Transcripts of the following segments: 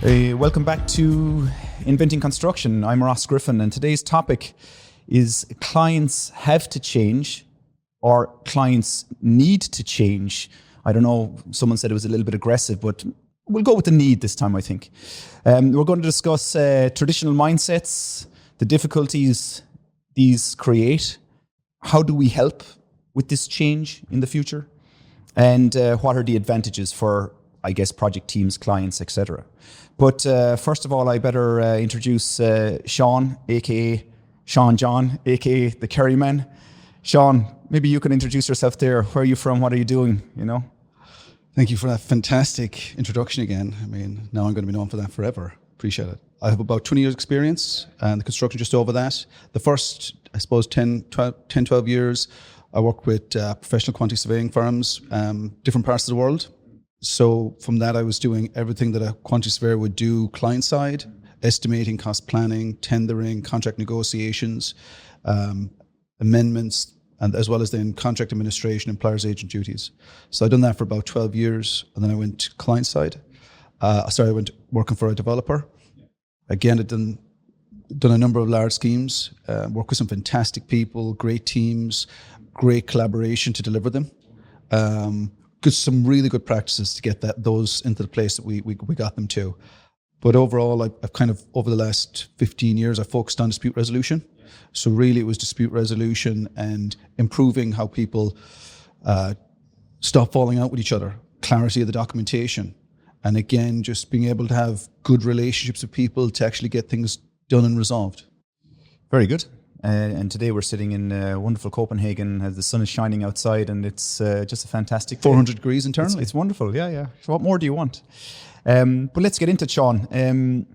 Welcome back to Inventing Construction. I'm Ross Griffin, and today's topic is clients have to change or clients need to change. I don't know, someone said it was a little bit aggressive, but we'll go with the need this time, I think. We're going to discuss traditional mindsets, the difficulties these create, how do we help with this change in the future, and what are the advantages for, I guess, project teams, clients, etc. But first of all, I better introduce Sean, aka Sean John, aka the Kerryman. Sean, maybe you can introduce yourself there. Where are you from? What are you doing? You know. Thank you for that fantastic introduction again. I mean, now I'm going to be known for that forever. Appreciate it. I have about 20 years experience and the construction just over that. The first, I suppose, 10, 12 years, I worked with professional quantity surveying firms, different parts of the world. So from that, I was doing everything that a quantity surveyor would do client side, estimating, cost planning, tendering, contract negotiations, amendments, and as well as then contract administration, employer's agent duties. So I've done that for about 12 years, and then I went client side. I went working for a developer. Again, I'd done a number of large schemes, worked with some fantastic people, great teams, great collaboration to deliver them. Some really good practices to get those into the place that we got them to. But overall, I've kind of, over the last 15 years, I focused on dispute resolution. So really it was dispute resolution and improving how people stop falling out with each other, clarity of the documentation. And again, just being able to have good relationships with people to actually get things done and resolved. Very good. And today we're sitting in wonderful Copenhagen as the sun is shining outside, and it's just a fantastic day. 400 degrees internally. It's wonderful, yeah. So what more do you want? But let's get into it, Sean.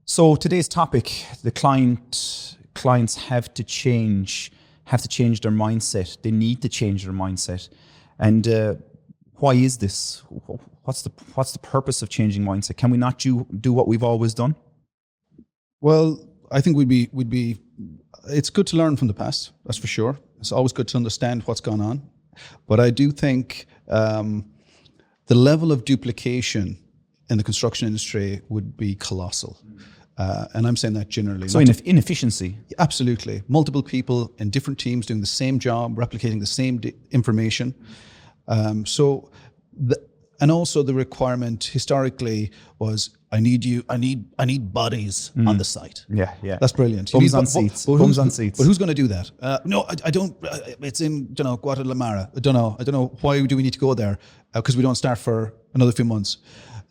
So today's topic, the clients have to change their mindset. They need to change their mindset. And why is this? What's the purpose of changing mindset? Can we not do what we've always done? Well, I think it's good to learn from the past, that's for sure. It's always good to understand what's gone on. But I do think the level of duplication in the construction industry would be colossal. And I'm saying that generally. So inefficiency? Absolutely. Multiple people in different teams doing the same job, replicating the same information. And also the requirement historically was, I need bodies on the site. Yeah. That's brilliant. Bums on seats. But who's going to do that? No, I don't. It's in, Guadalajara. I don't know. Why do we need to go there? Because we don't start for another few months.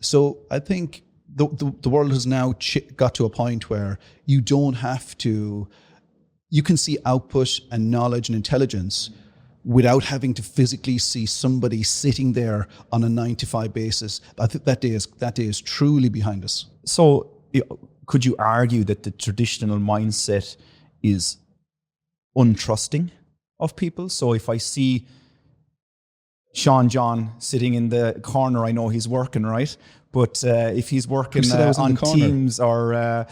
So I think the world has now got to a point where you don't have to. You can see output and knowledge and intelligence without having to physically see somebody sitting there on a 9-to-5 basis. I think that day is truly behind us. So could you argue that the traditional mindset is untrusting of people? So if I see Sean John sitting in the corner, I know he's working, right? But if he's working on Teams or, I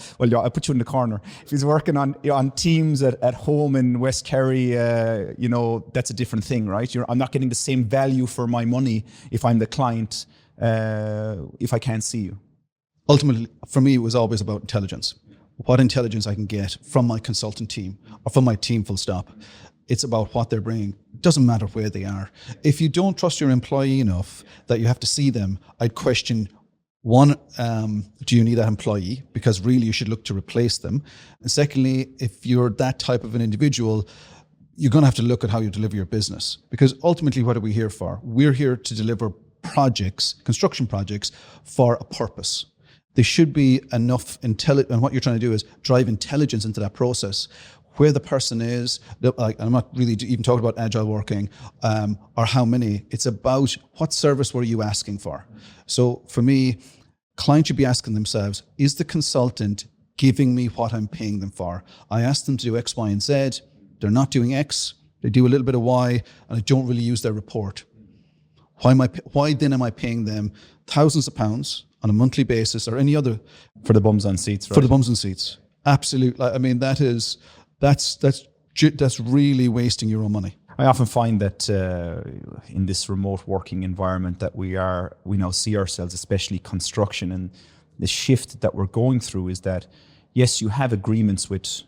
put you in the corner. If he's working on Teams at home in West Kerry, that's a different thing, right? I'm not getting the same value for my money if I'm the client, if I can't see you. Ultimately, for me, it was always about intelligence. What intelligence I can get from my consultant team or from my team, full stop. It's about what they're bringing. It doesn't matter where they are. If you don't trust your employee enough that you have to see them, I'd question, one, do you need that employee? Because really you should look to replace them. And secondly, if you're that type of an individual, you're going to have to look at how you deliver your business. Because ultimately, what are we here for? We're here to deliver projects, construction projects, for a purpose. There should be enough intelligence, and what you're trying to do is drive intelligence into that process. Where the person is, I'm not really even talking about agile working or how many. It's about what service were you asking for. So for me, clients should be asking themselves, is the consultant giving me what I'm paying them for? I asked them to do X, Y, and Z. They're not doing X. They do a little bit of Y, and I don't really use their report. Why then am I paying them thousands of pounds on a monthly basis or any other? For the bums on seats, right? For the bums on seats. Absolutely. I mean, that's really wasting your own money. I often find that in this remote working environment that we now see ourselves, especially construction, and the shift that we're going through is that, yes, you have agreements with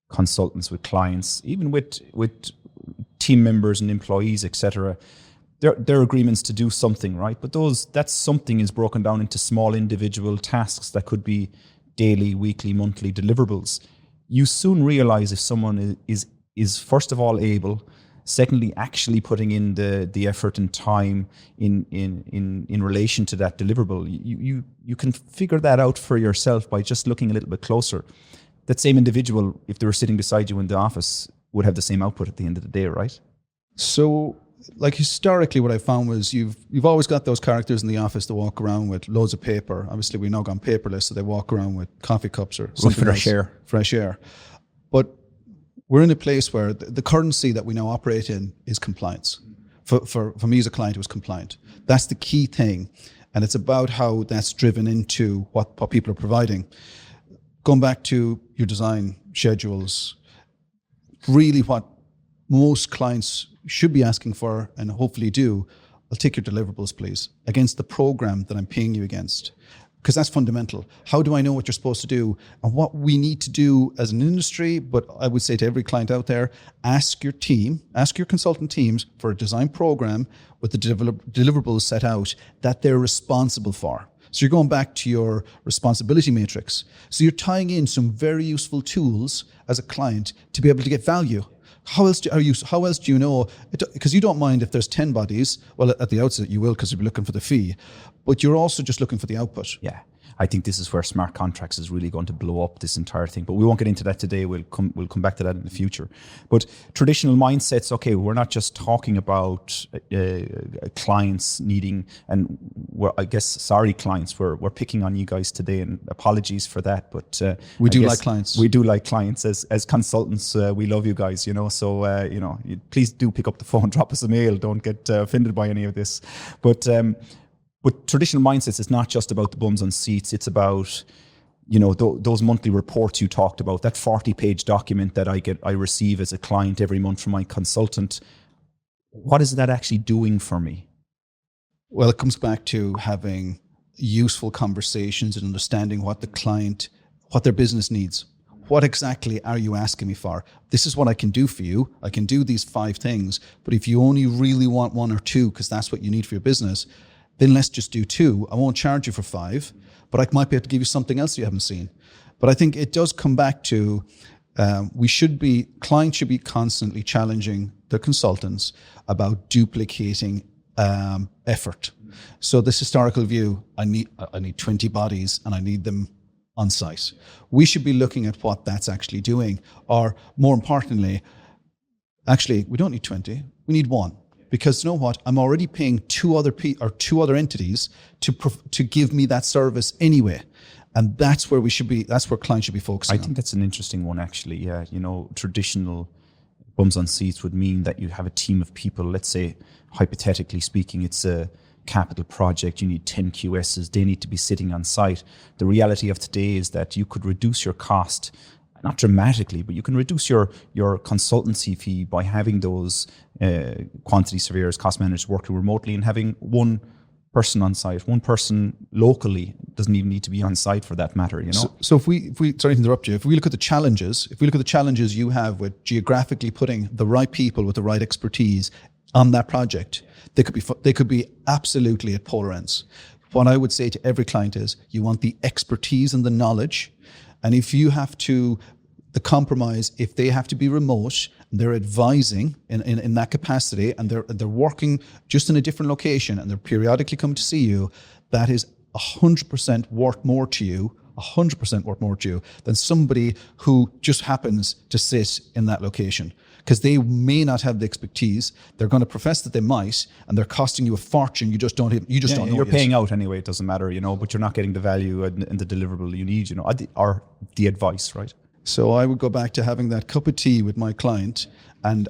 consultants, with clients, even with team members and employees, etc. There are agreements to do something, right? But that something is broken down into small individual tasks that could be daily, weekly, monthly deliverables. You soon realize if someone is first of all able, secondly, actually putting in the effort and time in relation to that deliverable. You can figure that out for yourself by just looking a little bit closer. That same individual, if they were sitting beside you in the office, would have the same output at the end of the day, right? So, like historically, what I found was you've always got those characters in the office that walk around with loads of paper. Obviously, we've now gone paperless, so they walk around with coffee cups or something else. Fresh air. But we're in a place where the currency that we now operate in is compliance. For me as a client, it was compliant. That's the key thing. And it's about how that's driven into what people are providing. Going back to your design schedules, really what most clients should be asking for, and hopefully do, I'll take your deliverables, please, against the program that I'm paying you against. Because that's fundamental. How do I know what you're supposed to do? And what we need to do as an industry, but I would say to every client out there, ask your consultant teams for a design program with the deliverables set out that they're responsible for. So you're going back to your responsibility matrix. So you're tying in some very useful tools as a client to be able to get value. How else do you know? Because you don't mind if there's 10 bodies. Well, at the outset you will, because you'll be looking for the fee. But you're also just looking for the output. Yeah. I think this is where smart contracts is really going to blow up this entire thing. But we won't get into that today. We'll come back to that in the future. But traditional mindsets, okay, we're not just talking about clients needing, and clients. We're picking on you guys today, and apologies for that. But we do like clients. We do like clients as consultants. We love you guys, So please do pick up the phone, drop us a mail. Don't get offended by any of this. But traditional mindsets is not just about the bums on seats. It's about, those monthly reports you talked about, that 40-page document that I receive as a client every month from my consultant. What is that actually doing for me? Well, it comes back to having useful conversations and understanding what their business needs. What exactly are you asking me for? This is what I can do for you. I can do these 5 things. But if you only really want 1 or 2, because that's what you need for your business, then let's just do 2. I won't charge you for 5, but I might be able to give you something else you haven't seen. But I think it does come back to clients should be constantly challenging their consultants about duplicating effort. So this historical view, I need 20 bodies and I need them on site. We should be looking at what that's actually doing, or more importantly, actually we don't need 20, we need 1. Because you know what? I'm already paying 2 other entities to give me that service anyway, and that's where we should be. That's where clients should be focusing. I think that's an interesting one, actually. Yeah, traditional bums on seats would mean that you have a team of people. Let's say, hypothetically speaking, it's a capital project. You need 10 QSs. They need to be sitting on site. The reality of today is that you could reduce your cost. Not dramatically, but you can reduce your consultancy fee by having those quantity surveyors, cost managers working remotely, and having 1 person on site, 1 person locally. Doesn't even need to be on site for that matter, So if we sorry to interrupt you, if we look at the challenges you have with geographically putting the right people with the right expertise on that project, they could be absolutely at polar ends. What I would say to every client is, you want the expertise and the knowledge. And if you have the compromise, if they have to be remote, they're advising in that capacity, and they're working just in a different location, and they're periodically coming to see you, that is 100% worth more to you, 100% worth more to you than somebody who just happens to sit in that location. Because they may not have the expertise. They're going to profess that they might, and they're costing you a fortune. You just don't know. You're paying out anyway. It doesn't matter, but you're not getting the value and the deliverable you need, or the advice, right? So I would go back to having that cup of tea with my client,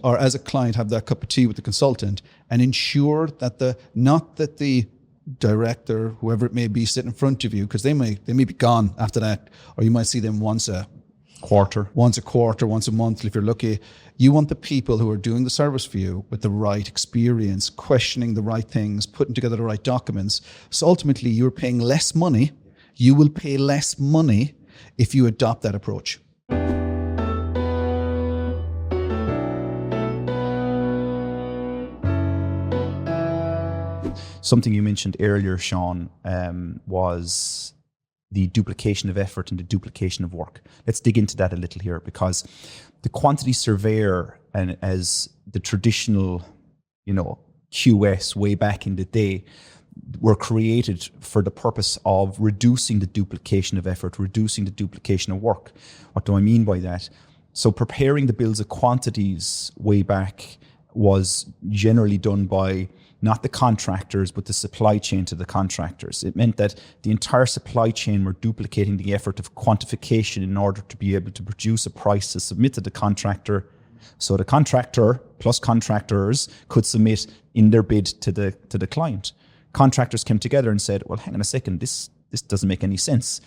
or as a client, have that cup of tea with the consultant, and ensure that not that the director, whoever it may be, sit in front of you, because they may be gone after that, or you might see them once a quarter, once a month, if you're lucky. You want the people who are doing the service for you with the right experience, questioning the right things, putting together the right documents. So ultimately, you're paying less money. You will pay less money if you adopt that approach. Something you mentioned earlier, Sean, was the duplication of effort and the duplication of work. Let's dig into that a little here, because the quantity surveyor, and as the traditional, QS way back in the day, were created for the purpose of reducing the duplication of effort, reducing the duplication of work. What do I mean by that? So preparing the bills of quantities way back was generally done by not the contractors, but the supply chain to the contractors. It meant that the entire supply chain were duplicating the effort of quantification in order to be able to produce a price to submit to the contractor. So the contractor plus contractors could submit in their bid to the client. Contractors came together and said, well, hang on a second, this doesn't make any sense.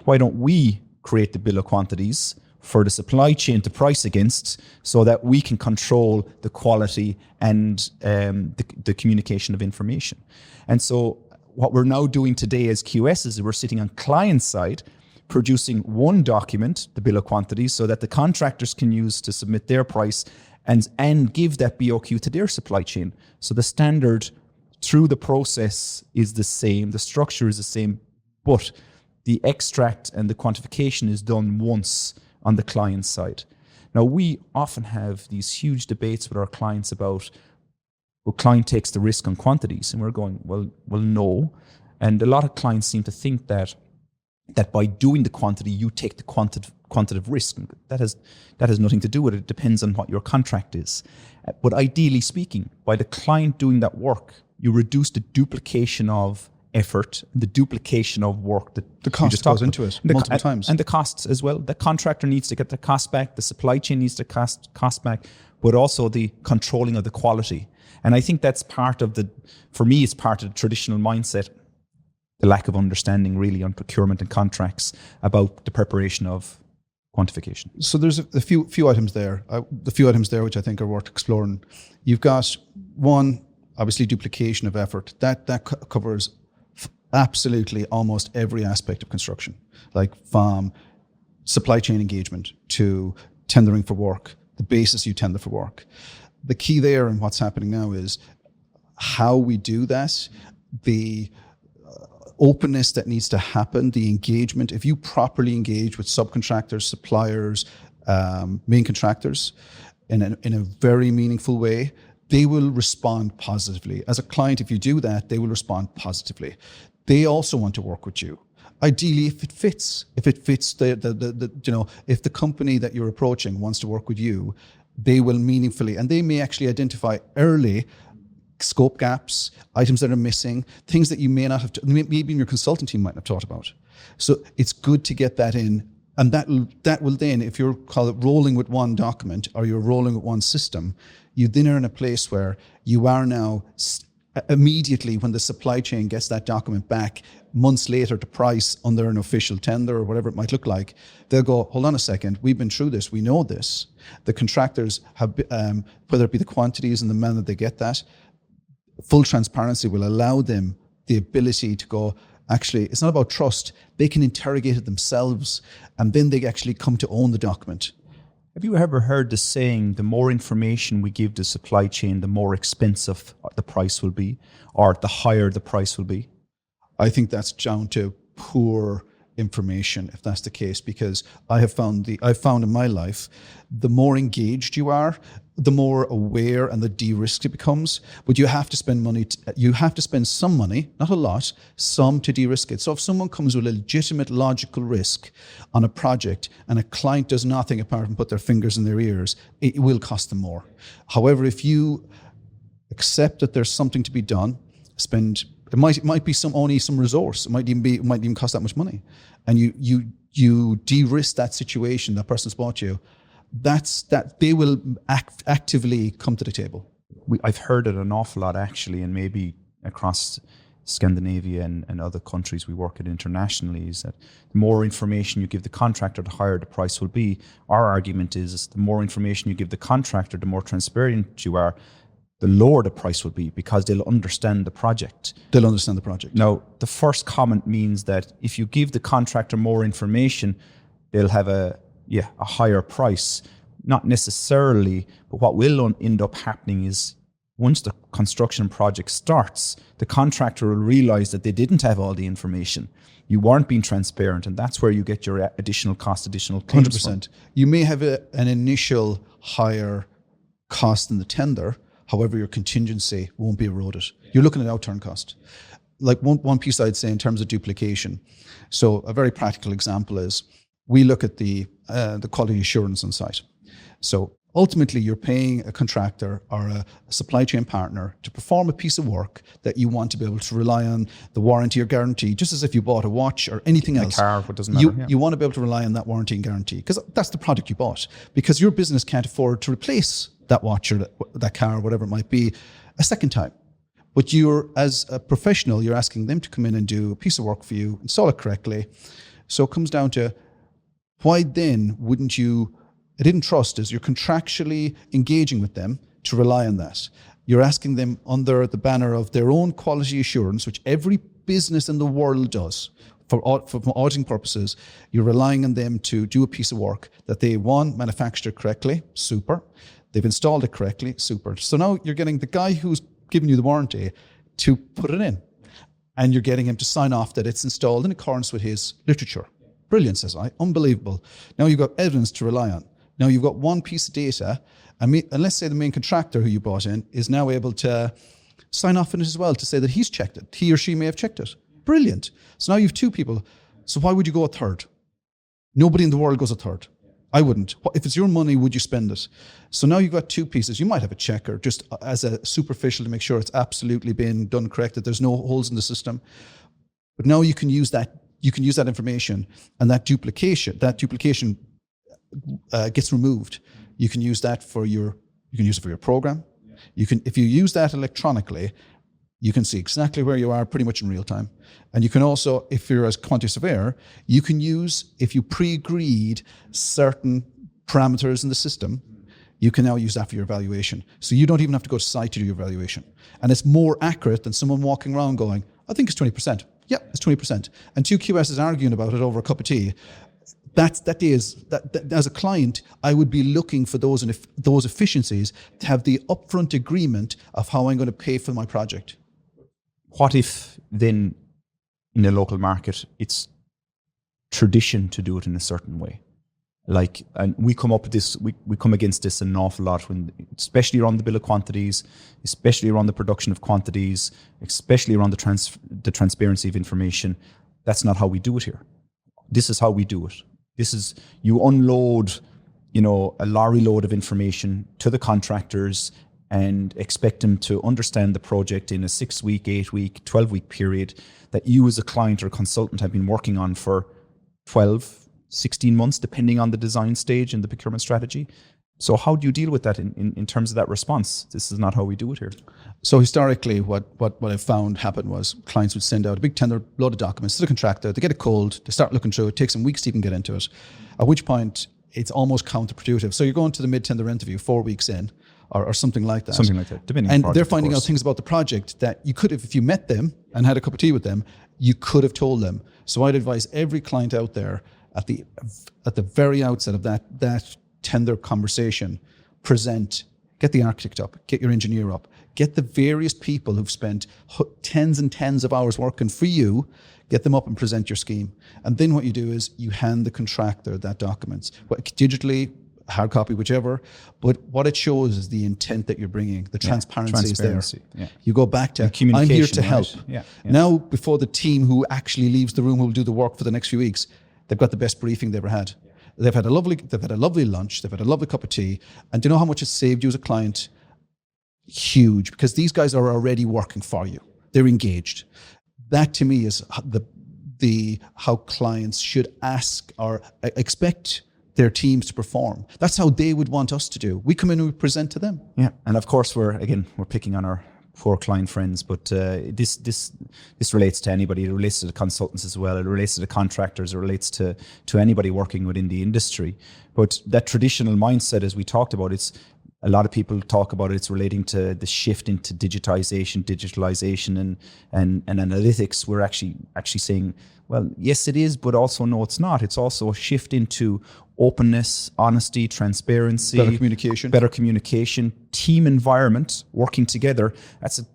Why don't we create the bill of quantities for the supply chain to price against, so that we can control the quality and the communication of information? And so what we're now doing today as QS is we're sitting on client side, producing one document, the bill of quantities, so that the contractors can use to submit their price and give that BOQ to their supply chain. So the standard through the process is the same, the structure is the same, but the extract and the quantification is done once on the client side. Now, we often have these huge debates with our clients about, well, client takes the risk on quantities, and we're going, well, no. And a lot of clients seem to think that by doing the quantity, you take the quantitative risk. That has nothing to do with it. It depends on what your contract is. But ideally speaking, by the client doing that work, you reduce the duplication of effort, the duplication of work that the cost goes into it multiple times, and the costs as well. The contractor needs to get the cost back, the supply chain needs to cost back, but also the controlling of the quality. And I think that's part of for me, it's part of the traditional mindset, the lack of understanding really on procurement and contracts about the preparation of quantification. So there's a few items there. The few items there which I think are worth exploring. You've got one, obviously, duplication of effort. That covers absolutely almost every aspect of construction, like from supply chain engagement to tendering for work, the basis you tender for work. The key there and what's happening now is how we do that, the openness that needs to happen, the engagement. If you properly engage with subcontractors, suppliers, main contractors in a very meaningful way, they will respond positively. As a client, if you do that, they will respond positively. They also want to work with you. Ideally, if it fits if the company that you're approaching wants to work with you, they will meaningfully, and they may actually identify early scope gaps, items that are missing, things that you may not have, maybe even your consultant team might not have thought about. So it's good to get that in, and that will then, if you're rolling with one document or you're rolling with one system, you then are in a place where you are now immediately, when the supply chain gets that document back months later to price under an official tender or whatever it might look like, they'll go, hold on a second, we've been through this, we know this. The contractors have, whether it be the quantities and the manner they get that, full transparency will allow them the ability to go, actually, it's not about trust, they can interrogate it themselves, and then they actually come to own the document. Have you ever heard the saying, the more information we give the supply chain, the more expensive the price will be, or the higher the price will be? I think that's down to poor information, if that's the case, because I've found in my life, the more engaged you are, the more aware and the de-risked it becomes. But you have to spend money. You have to spend some money, not a lot, some to de-risk it. So if someone comes with a legitimate, logical risk on a project and a client does nothing apart from put their fingers in their ears, it will cost them more. However, if you accept that there's something to be done, it might be only some resource. It might even cost that much money, and you de-risk that situation. That person's bought you. That they will actively come to the table. I've heard it an awful lot actually, and maybe across Scandinavia and other countries we work in internationally, is that the more information you give the contractor, the higher the price will be. Our argument is the more information you give the contractor, the more transparent you are, the lower the price will be, because they'll understand the project. They'll understand the project. Now, the first comment means that if you give the contractor more information, they'll have a higher price. Not necessarily, but what will end up happening is once the construction project starts, the contractor will realize that they didn't have all the information. You weren't being transparent, and that's where you get your additional cost, additional claims 100%. You may have an initial higher cost in the tender. However, your contingency won't be eroded. You're looking at outturn cost. Like one piece I'd say in terms of duplication. So a very practical example is we look at the quality assurance on site. So ultimately, you're paying a contractor or a supply chain partner to perform a piece of work that you want to be able to rely on the warranty or guarantee, just as if you bought a watch or anything else. A car, what doesn't matter. You want to be able to rely on that warranty and guarantee because that's the product you bought. Because your business can't afford to replace that watch or that car or whatever it might be a second time. But you're, as a professional, you're asking them to come in and do a piece of work for you, install it correctly. So it comes down to why then wouldn't you, I didn't trust is you're contractually engaging with them to rely on that. You're asking them under the banner of their own quality assurance, which every business in the world does for auditing purposes. You're relying on them to do a piece of work that they, one, manufactured correctly, super. They've installed it correctly, super. So now you're getting the guy who's giving you the warranty to put it in. And you're getting him to sign off that it's installed in accordance with his literature. Brilliant, says I. Unbelievable. Now you've got evidence to rely on. Now you've got one piece of data, and let's say the main contractor who you brought in is now able to sign off on it as well to say that he's checked it. He or she may have checked it. Brilliant. So now you have two people. So why would you go a third? Nobody in the world goes a third. I wouldn't. If it's your money, would you spend it? So now you've got two pieces. You might have a checker just as a superficial to make sure it's absolutely been done correct, that there's no holes in the system. But now you can use that. You can use that information, and that duplication gets removed. You can use that for your. You can use it for your program. You can, if you use that electronically, you can see exactly where you are pretty much in real time. And you can also, if you're as quantity surveyor, you can use, if you pre-agreed certain parameters in the system, you can now use that for your evaluation. So you don't even have to go to site to do your evaluation. And it's more accurate than someone walking around going, I think it's 20%. Yeah, it's 20%. And two QSs arguing about it over a cup of tea. That as a client, I would be looking for those efficiencies to have the upfront agreement of how I'm going to pay for my project. What if then in the local market, it's tradition to do it in a certain way? Like, and we come up with this, we come against this an awful lot, when, especially around the bill of quantities, especially around the production of quantities, especially around the transparency of information. That's not how we do it here. This is how we do it. This is, you unload, a lorry load of information to the contractors and expect them to understand the project in a 6-week, 8-week, 12-week period that you as a client or consultant have been working on for 12, 16 months, depending on the design stage and the procurement strategy. So how do you deal with that in terms of that response? This is not how we do it here. So historically, what I found happened was clients would send out a big tender, load of documents to the contractor, they get it cold, they start looking through it, takes them weeks to even get into it, at which point it's almost counterproductive. So you're going to the mid-tender interview 4 weeks in, or something like that. Something like that. Depending and on the project, they're finding out things about the project that you could have, if you met them and had a cup of tea with them, you could have told them. So I'd advise every client out there at the very outset of that tender conversation, get the architect up, get your engineer up, get the various people who've spent tens and tens of hours working for you, get them up and present your scheme. And then what you do is you hand the contractor that documents, digitally, hard copy, whichever. But what it shows is the intent that you're bringing. The transparency is there. Yeah. You go back to, I'm here to help. Right? Yeah. Now, before the team who actually leaves the room, who will do the work for the next few weeks, they've got the best briefing they've ever had. They've had a lovely lunch. They've had a lovely cup of tea. And do you know how much it saved you as a client? Huge, because these guys are already working for you. They're engaged. That to me is how clients should ask or expect their teams to perform. That's how they would want us to do. We come in and we present to them. Yeah, and of course we're picking on our poor client friends, but this relates to anybody. It relates to the consultants as well. It relates to the contractors. It relates to anybody working within the industry. But that traditional mindset, as we talked about, it's a lot of people talk about it's relating to the shift into digitalization and analytics. We're actually saying, well, yes, it is, but also no, it's not. It's also a shift into openness, honesty, transparency, better communication, team environment, working together.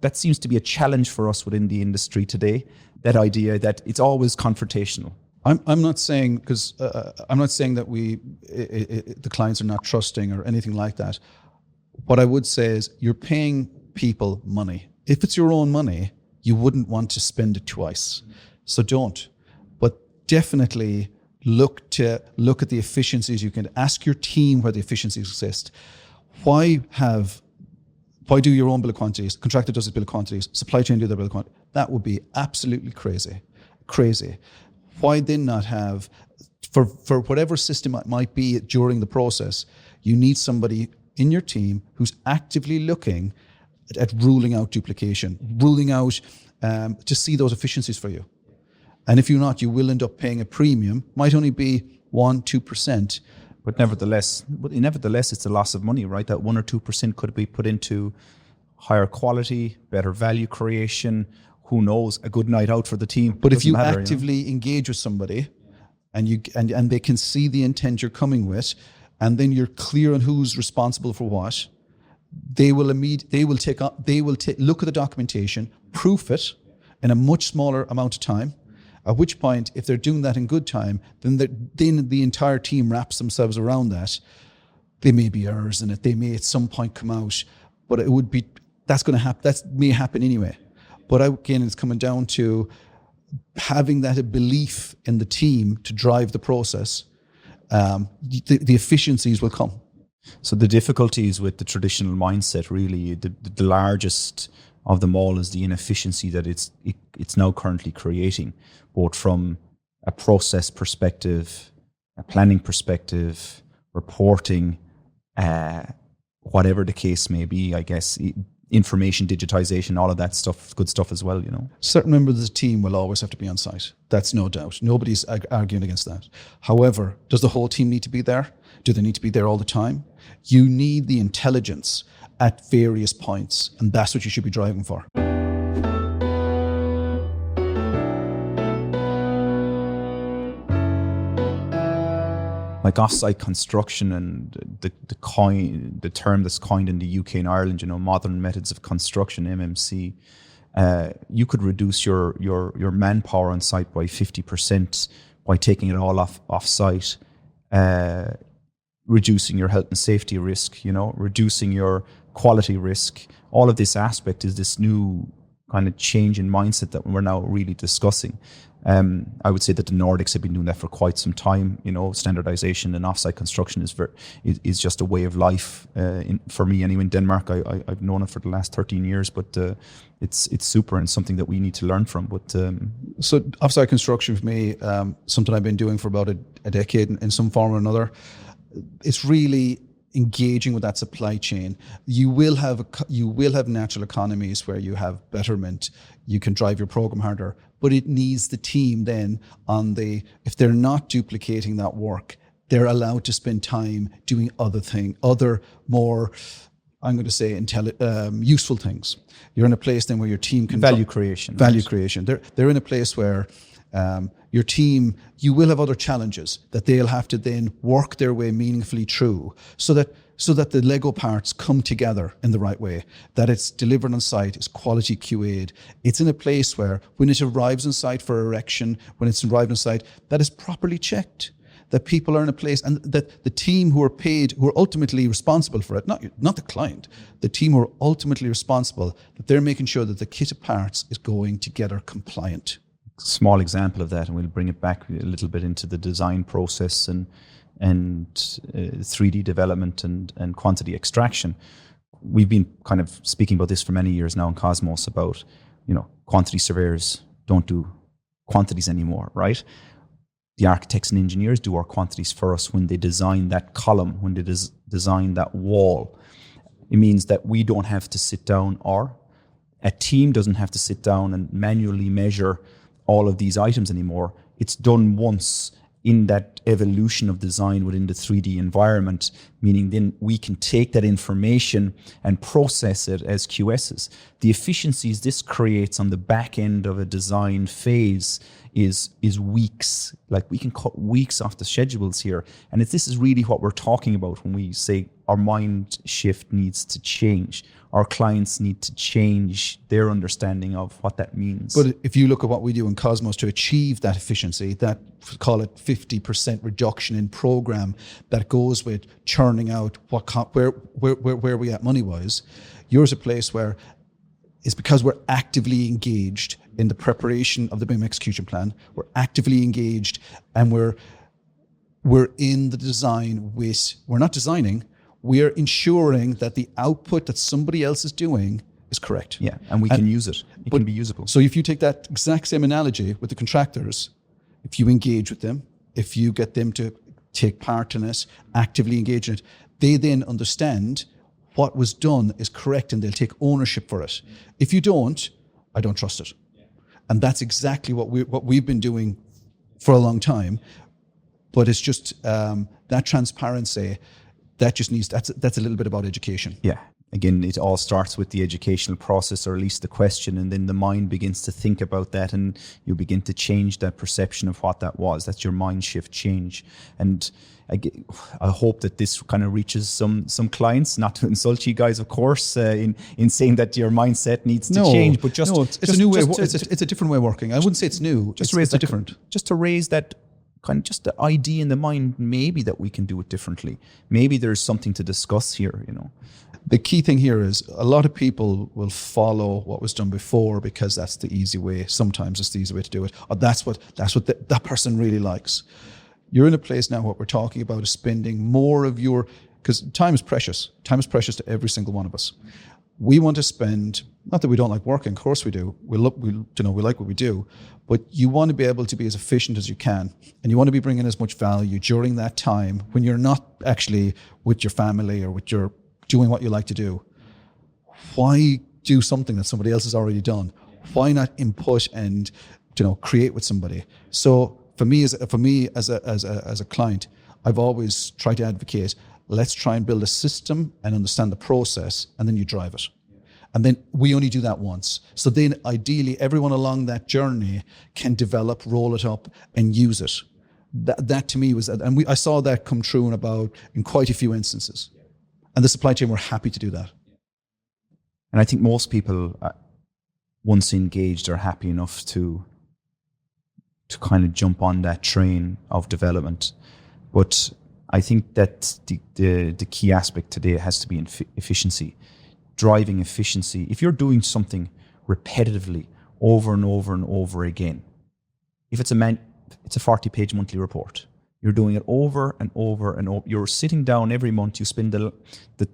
That seems to be a challenge for us within the industry today. That idea that it's always confrontational. I'm not saying I'm not saying that the clients are not trusting or anything like that. What I would say is you're paying people money. If it's your own money, you wouldn't want to spend it twice. So don't. But definitely look at the efficiencies. You can ask your team where the efficiencies exist. Why do your own bill of quantities? Contractor does his bill of quantities. Supply chain do their bill of quantities. That would be absolutely crazy. Why then not have, for whatever system it might be during the process, you need somebody in your team who's actively looking at ruling out duplication, ruling out to see those efficiencies for you. And if you're not, you will end up paying a premium. Might only be 1-2%. But nevertheless, it's a loss of money, right? That 1 or 2% could be put into higher quality, better value creation. Who knows? A good night out for the team. But if you actively engage with somebody, and they can see the intent you're coming with, and then you're clear on who's responsible for what, they will look at the documentation, proof it in a much smaller amount of time. At which point, if they're doing that in good time, then the entire team wraps themselves around that. There may be errors in it. They may at some point come out, but that's going to happen. That may happen anyway. But again, it's coming down to having that belief in the team to drive the process. The efficiencies will come. So the difficulties with the traditional mindset, really, the largest of them all is the inefficiency that it's now currently creating, both from a process perspective, a planning perspective, reporting, whatever the case may be, I guess. Information digitization, all of that stuff, good stuff as well, you know. Certain members of the team will always have to be on site. That's no doubt. Nobody's arguing against that. However, does the whole team need to be there? Do they need to be there all the time? You need the intelligence at various points, and that's what you should be driving for. Like off-site construction and the term that's coined in the UK and Ireland, you know, modern methods of construction, MMC, you could reduce your manpower on site by 50% by taking it all off-site, reducing your health and safety risk, you know, reducing your quality risk. All of this aspect is this new kind of change in mindset that we're now really discussing. I would say that the Nordics have been doing that for quite some time. You know, standardization and offsite construction is just a way of life for me. Anyway, in Denmark, I've known it for the last 13 years, but it's super and something that we need to learn from. But so offsite construction for me, something I've been doing for about a decade in some form or another. It's really engaging with that supply chain. You will have natural economies where you have betterment. You can drive your program harder, but it needs the team then if they're not duplicating that work, they're allowed to spend time doing other more, I'm going to say, useful things. You're in a place then where your team can value creation. They're in a place where your team, you will have other challenges that they'll have to then work their way meaningfully through so that the Lego parts come together in the right way, that it's delivered on site, it's quality QA'd. It's in a place where when it arrives on site for erection, when it's arrived on site, that is properly checked, that people are in a place, and that the team who are paid, who are ultimately responsible for it, not the client, the team who are ultimately responsible, that they're making sure that the kit of parts is going together compliant. Small example of that, and we'll bring it back a little bit into the design process and 3D development and quantity extraction. We've been kind of speaking about this for many years now in KOSMOS about, you know, quantity surveyors don't do quantities anymore, right? The architects and engineers do our quantities for us when they design that column, when they design that wall. It means that we don't have to sit down, or a team doesn't have to sit down and manually measure all of these items anymore. It's done once in that evolution of design within the 3D environment, meaning then we can take that information and process it as QSs. The efficiencies this creates on the back end of a design phase is weeks. Like, we can cut weeks off the schedules here. And this is really what we're talking about when we say our mind shift needs to change. Our clients need to change their understanding of what that means. But if you look at what we do in KOSMOS to achieve that efficiency, that, call it 50% reduction in program that goes with churning out where we at money-wise, yours a place where it's because we're actively engaged in the preparation of the BIM execution plan. We're actively engaged, and we're in the design with, we're not designing, we're ensuring that the output that somebody else is doing is correct. Yeah, and we can use it. It can be usable. So if you take that exact same analogy with the contractors, if you engage with them, if you get them to take part in it, actively engage in it, they then understand what was done is correct and they'll take ownership for it. If you don't, I don't trust it. And that's exactly what we've been doing for a long time. But it's just that transparency, that's a little bit about education. Yeah. Again, it all starts with the educational process, or at least the question, and then the mind begins to think about that, and you begin to change that perception of what that was. That's your mind shift change. And I hope that this kind of reaches some clients, not to insult you guys, of course, in saying that your mindset needs to change, but it's a new way. It's a different way of working. I wouldn't say it's new. Just to raise that kind of just the idea in the mind, maybe that we can do it differently. Maybe there's something to discuss here, The key thing here is a lot of people will follow what was done before because that's the easy way. Sometimes it's the easy way to do it. Or that's what that person really likes. You're in a place now, what we're talking about is spending more of your, because time is precious. Time is precious to every single one of us. We want to spend, not that we don't like working, of course we do. We like what we do, but you want to be able to be as efficient as you can, and you want to be bringing as much value during that time when you're not actually with your family or with your doing what you like to do. Why do something that somebody else has already done? Why not input and create with somebody? So for me as a client, I've always tried to advocate, let's try and build a system and understand the process, and then you drive it. And then we only do that once. So then ideally everyone along that journey can develop, roll it up and use it. That to me was, and I saw that come true in quite a few instances. And the supply chain were happy to do that. And I think most people, once engaged, are happy enough to kind of jump on that train of development. But I think that the key aspect today has to be efficiency, driving efficiency. If you're doing something repetitively over and over and over again, if it's a 40-page monthly report, you're doing it over and over and over. You're sitting down every month. You spend the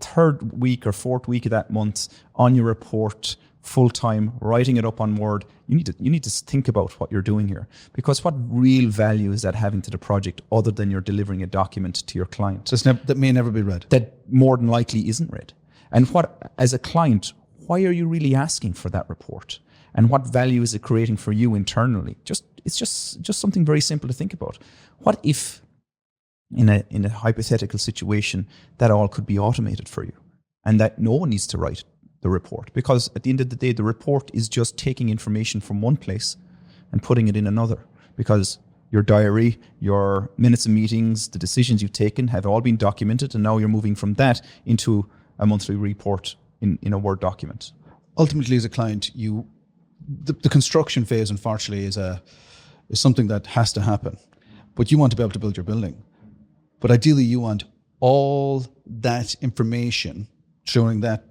third week or fourth week of that month on your report full time, writing it up on Word. You need to think about what you're doing here, because what real value is that having to the project other than you're delivering a document to your client? That may never be read. That more than likely isn't read. And what, as a client, why are you really asking for that report? And what value is it creating for you internally? It's just something very simple to think about. What if, in a hypothetical situation, that all could be automated for you, and that no one needs to write the report? Because at the end of the day, the report is just taking information from one place and putting it in another. Because your diary, your minutes of meetings, the decisions you've taken have all been documented, and now you're moving from that into a monthly report in a Word document. Ultimately, as a client, the construction phase, unfortunately, is something that has to happen. But you want to be able to build your building. But ideally, you want all that information during that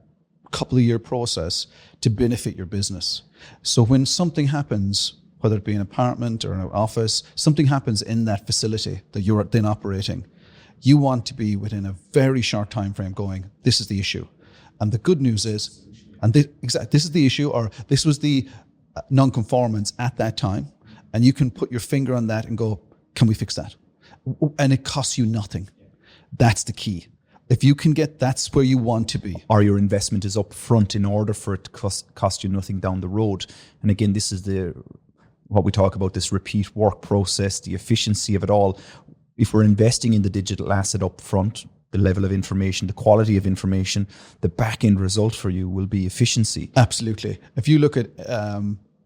couple of year process to benefit your business. So when something happens, whether it be an apartment or an office, something happens in that facility that you're then operating, you want to be within a very short time frame going, this is the issue. And the good news is, this is the issue, or this was the non-conformance at that time, and you can put your finger on that and go, can we fix that? And it costs you nothing. That's the key. If you can that's where you want to be. Or your investment is up front in order for it to cost you nothing down the road. And again, this is what we talk about, this repeat work process, the efficiency of it all. If we're investing in the digital asset up front, the level of information, the quality of information, the back end result for you will be efficiency. Absolutely. If you look at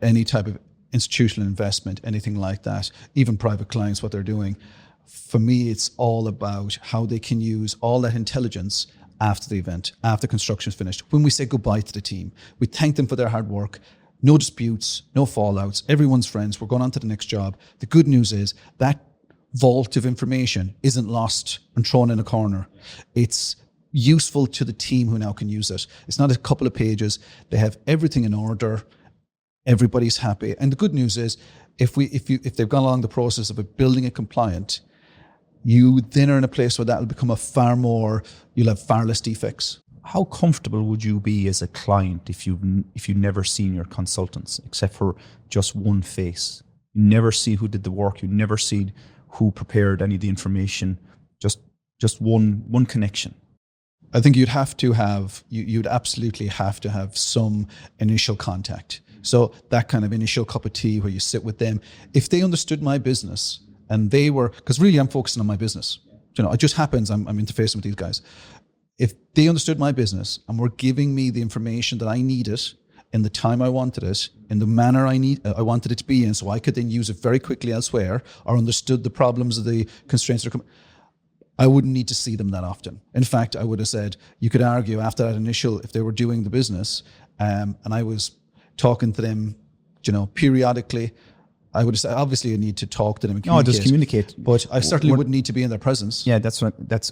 any type of institutional investment, anything like that, even private clients, what they're doing, for me, it's all about how they can use all that intelligence after the event, after construction is finished. When we say goodbye to the team, we thank them for their hard work, no disputes, no fallouts, everyone's friends, we're going on to the next job. The good news is that vault of information isn't lost and thrown in a corner. It's useful to the team who now can use it. It's not a couple of pages. They have everything in order. Everybody's happy. And the good news is, if they've gone along the process of building it compliant, you then are in a place where that will become you'll have far less defects. How comfortable would you be as a client if you've never seen your consultants, except for just one face? You never see who did the work. You never see who prepared any of the information. Just one connection. I think you'd absolutely have to have some initial contact. So that kind of initial cup of tea where you sit with them. If they understood my business and they were, because really I'm focusing on my business. It just happens I'm interfacing with these guys. If they understood my business and were giving me the information that I needed in the time I wanted it, in the manner I wanted it to be in, so I could then use it very quickly elsewhere, or understood the problems of the constraints that are coming, I wouldn't need to see them that often. In fact, I would have said, you could argue after that initial, if they were doing the business, and I was talking to them, periodically, I would have said, obviously you need to talk to them and communicate. No, just communicate. But I certainly wouldn't need to be in their presence. Yeah,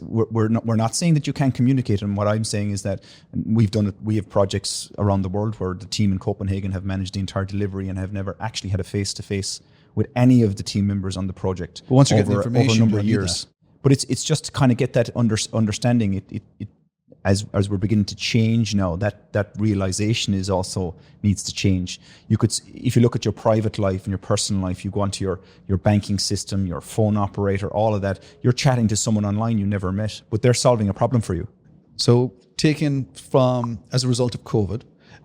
we're not saying that you can't communicate. And what I'm saying is that we've done it. We have projects around the world where the team in Copenhagen have managed the entire delivery and have never actually had a face-to-face with any of the team members on the project. But once you get the information, over a number of years. But it's just to kind of get that understanding. It as we're beginning to change now, that realization is also needs to change. You could, if you look at your private life and your personal life, you go onto your banking system, your phone operator, all of that, you're chatting to someone online you never met, but they're solving a problem for you. So taken from, as a result of COVID,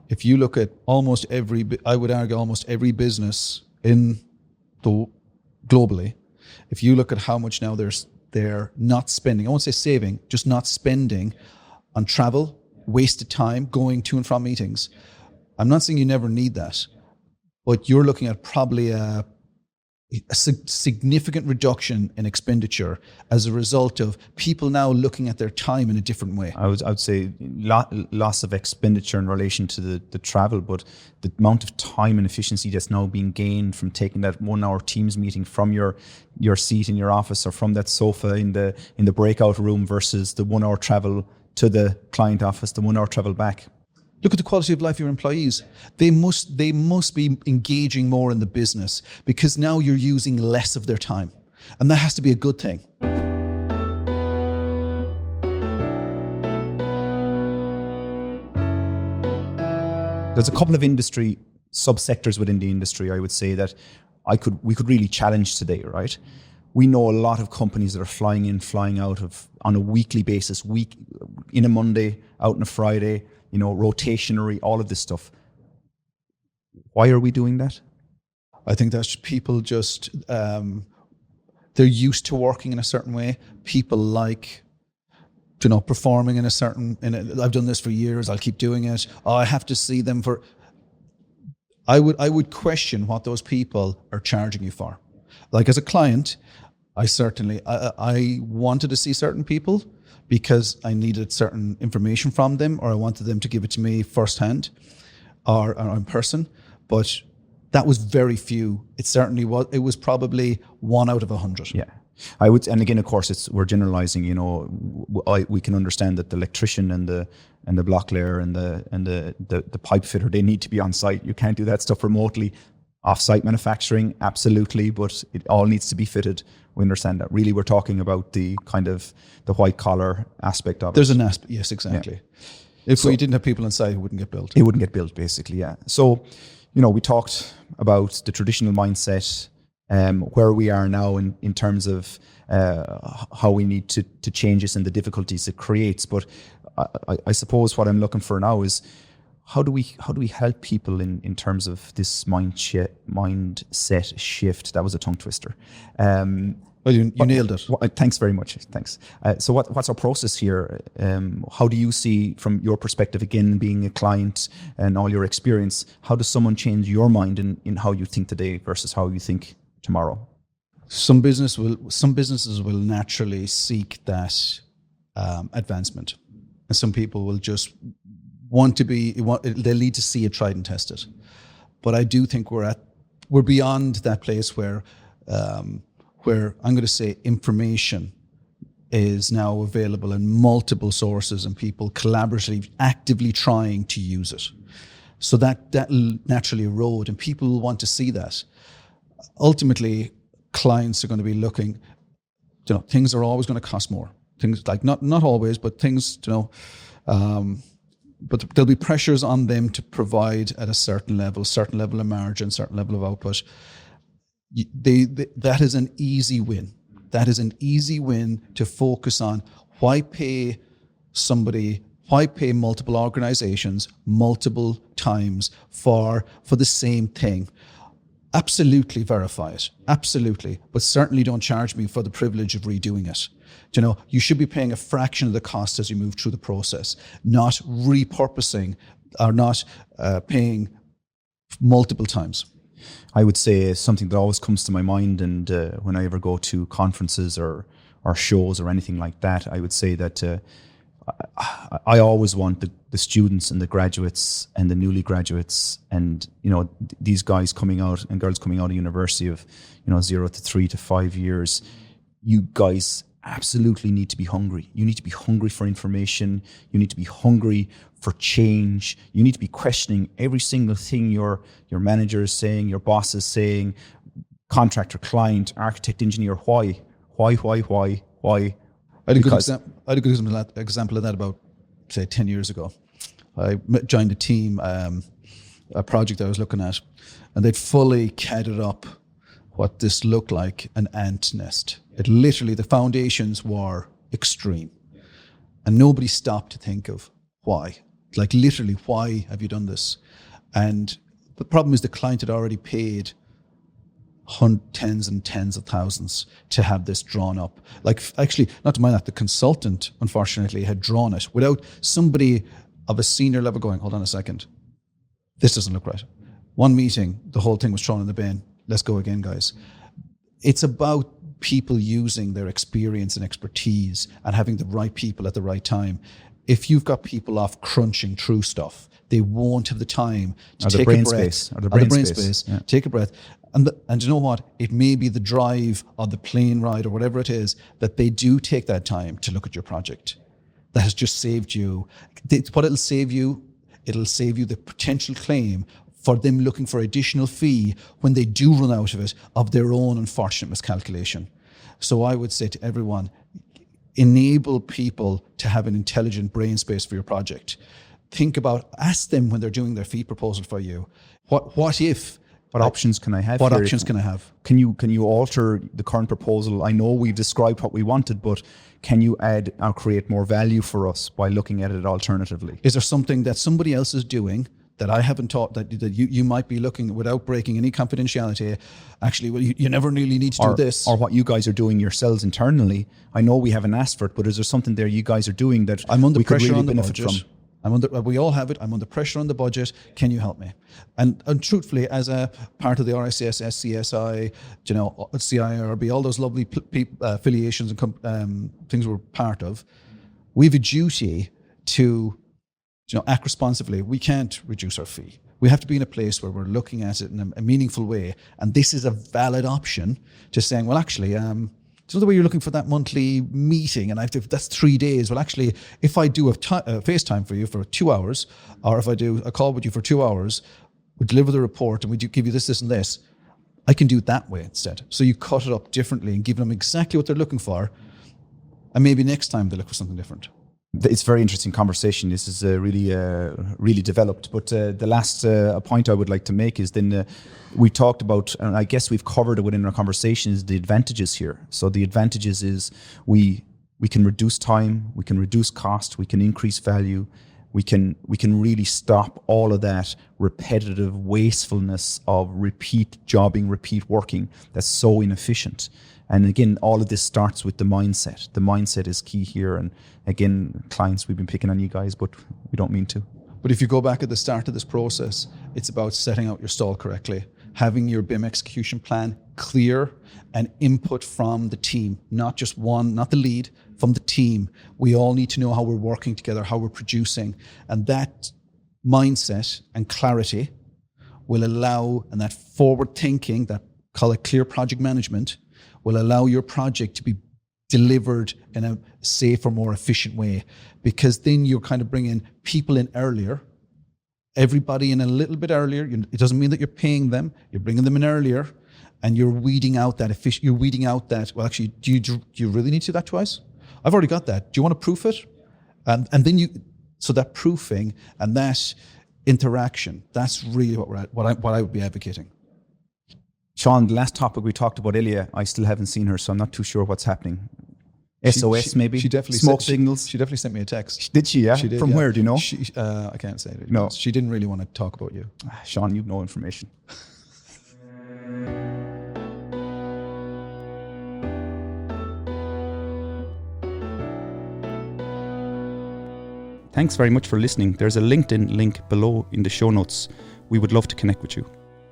if you look at I would argue almost every business globally, if you look at how much now they're not spending, I won't say saving, just not spending on travel, wasted time, going to and from meetings. I'm not saying you never need that, but you're looking at probably a significant reduction in expenditure as a result of people now looking at their time in a different way. I would say loss of expenditure in relation to the travel, but the amount of time and efficiency that's now being gained from taking that 1 hour Teams meeting from your seat in your office or from that sofa in the breakout room versus the 1 hour travel to the client office, the 1 hour travel back. Look at the quality of life of your employees. They must be engaging more in the business because now you're using less of their time. And that has to be a good thing. There's a couple of industry subsectors within the industry, I would say, that we could really challenge today, right? We know a lot of companies that are flying in, flying out on a weekly basis, in a Monday, out on a Friday, rotationary, all of this stuff. Why are we doing that? I think that's people just, they're used to working in a certain way. People like, performing in a certain, I've done this for years, I'll keep doing it. I have to see them for, I would question what those people are charging you for. Like as a client, I wanted to see certain people because I needed certain information from them, or I wanted them to give it to me firsthand or in person. But that was very few. It certainly was. It was probably 1 out of 100. Yeah, I would. And again, of course, we're generalizing. We can understand that the electrician and the block layer and the pipe fitter, they need to be on site. You can't do that stuff remotely. Off-site manufacturing, absolutely, but it all needs to be fitted. We understand that. Really, we're talking about the kind of the white-collar aspect of it. There's an aspect, yes, exactly. Yeah. If we didn't have people on site, it wouldn't get built. It wouldn't get built, basically, yeah. So, we talked about the traditional mindset, where we are now in terms of how we need to change this and the difficulties it creates. But I suppose what I'm looking for now is, how do we help people in terms of this mindset shift? That was a tongue twister. Well, you nailed it. Thanks very much. Thanks. So what's our process here? How do you see, from your perspective, again, being a client and all your experience, how does someone change your mind in how you think today versus how you think tomorrow? Some businesses will naturally seek that advancement, and some people will just they'll need to see it tried and tested. But I do think we're beyond that place where I'm going to say information is now available in multiple sources and people collaboratively, actively trying to use it. So that'll naturally erode, and people will want to see that. Ultimately, clients are going to be looking, things are always going to cost more. Things like not always, but things, but there'll be pressures on them to provide at a certain level of margin, certain level of output. That is an easy win. That is an easy win to focus on. Why pay multiple organizations multiple times for the same thing? Absolutely verify it. Absolutely. But certainly don't charge me for the privilege of redoing it. You should be paying a fraction of the cost as you move through the process, not repurposing or not paying multiple times. I would say something that always comes to my mind, and when I ever go to conferences or shows or anything like that, I would say that I always want the students and the graduates and the newly graduates and these guys coming out and girls coming out of university of 0 to 3 to 5 years. You guys absolutely need to be hungry. You need to be hungry for information. You need to be hungry for change. You need to be questioning every single thing your manager is saying, your boss is saying, contractor, client, architect, engineer. Why? I had a good example of that about, say, 10 years ago. I joined a team, a project I was looking at, and they'd fully CAD'd up what this looked like, an ant nest. It literally, the foundations were extreme. And nobody stopped to think of why. Like literally, why have you done this? And the problem is the client had already paid tens and tens of thousands to have this drawn up. Like, actually, not to mind that, the consultant, unfortunately, had drawn it without somebody of a senior level going, hold on a second, this doesn't look right. One meeting, the whole thing was thrown in the bin. Let's go again, guys. It's about people using their experience and expertise and having the right people at the right time. If you've got people off crunching through stuff, they won't have the time to take a breath. Or the brain space. Yeah. Take a breath. And you know what? It may be the drive of the plane ride or whatever it is that they do take that time to look at your project. That has just saved you. What it'll save you the potential claim for them looking for additional fee when they do run out of it of their own unfortunate miscalculation. So I would say to everyone, enable people to have an intelligent brain space for your project. Ask them when they're doing their fee proposal for you, what if? What options can I have? What options can I have? Can you alter the current proposal? I know we've described what we wanted, but can you add or create more value for us by looking at it alternatively? Is there something that somebody else is doing that I haven't taught that you might be looking without breaking any confidentiality? Actually, well, you never really need to do this. Or what you guys are doing yourselves internally. I know we haven't asked for it, but is there something there you guys are doing that I'm under we could pressure really on the benefit budget. from? We all have it. I'm under pressure on the budget. Can you help me? And truthfully, as a part of the RICS, SCSI, CIRB, all those lovely affiliations and things we're part of, we have a duty to act responsibly. We can't reduce our fee. We have to be in a place where we're looking at it in a meaningful way. And this is a valid option to saying, well, actually, the way you're looking for that monthly meeting and that's 3 days. Well, actually, if I do a FaceTime for you for 2 hours, or if I do a call with you for 2 hours, we deliver the report and we do give you this, and this, I can do it that way instead. So you cut it up differently and give them exactly what they're looking for. And maybe next time they look for something different. It's a very interesting conversation. This is really developed. But the last point I would like to make is then we talked about, and I guess we've covered it within our conversation, is the advantages here. So the advantages is we can reduce time, we can reduce cost, we can increase value, we can really stop all of that repetitive wastefulness of repeat jobbing, repeat working that's so inefficient. And again, all of this starts with the mindset. The mindset is key here. And again, clients, we've been picking on you guys, but we don't mean to. But if you go back at the start of this process, it's about setting out your stall correctly, having your BIM execution plan clear, and input from the team, not just one, not the lead, from the team. We all need to know how we're working together, how we're producing. And that mindset and clarity will allow, and that forward thinking, that call it clear project management, will allow your project to be delivered in a safer, more efficient way. Because then you're kind of bringing people in earlier, everybody in a little bit earlier. It doesn't mean that you're paying them, you're bringing them in earlier, and you're weeding out that, well, actually, do you really need to do that twice? I've already got that. Do you want to proof it? And then so that proofing and that interaction, that's really what I would be advocating. Sean, the last topic we talked about, Ilya, I still haven't seen her, so I'm not too sure what's happening. SOS maybe? She definitely smoke signals? She definitely sent me a text. Did she, yeah? She did, From where, do you know? I can't say it. No. She didn't really want to talk about you. Sean, you've no information. Thanks very much for listening. There's a LinkedIn link below in the show notes. We would love to connect with you.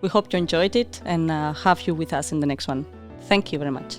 We hope you enjoyed it and have you with us in the next one. Thank you very much.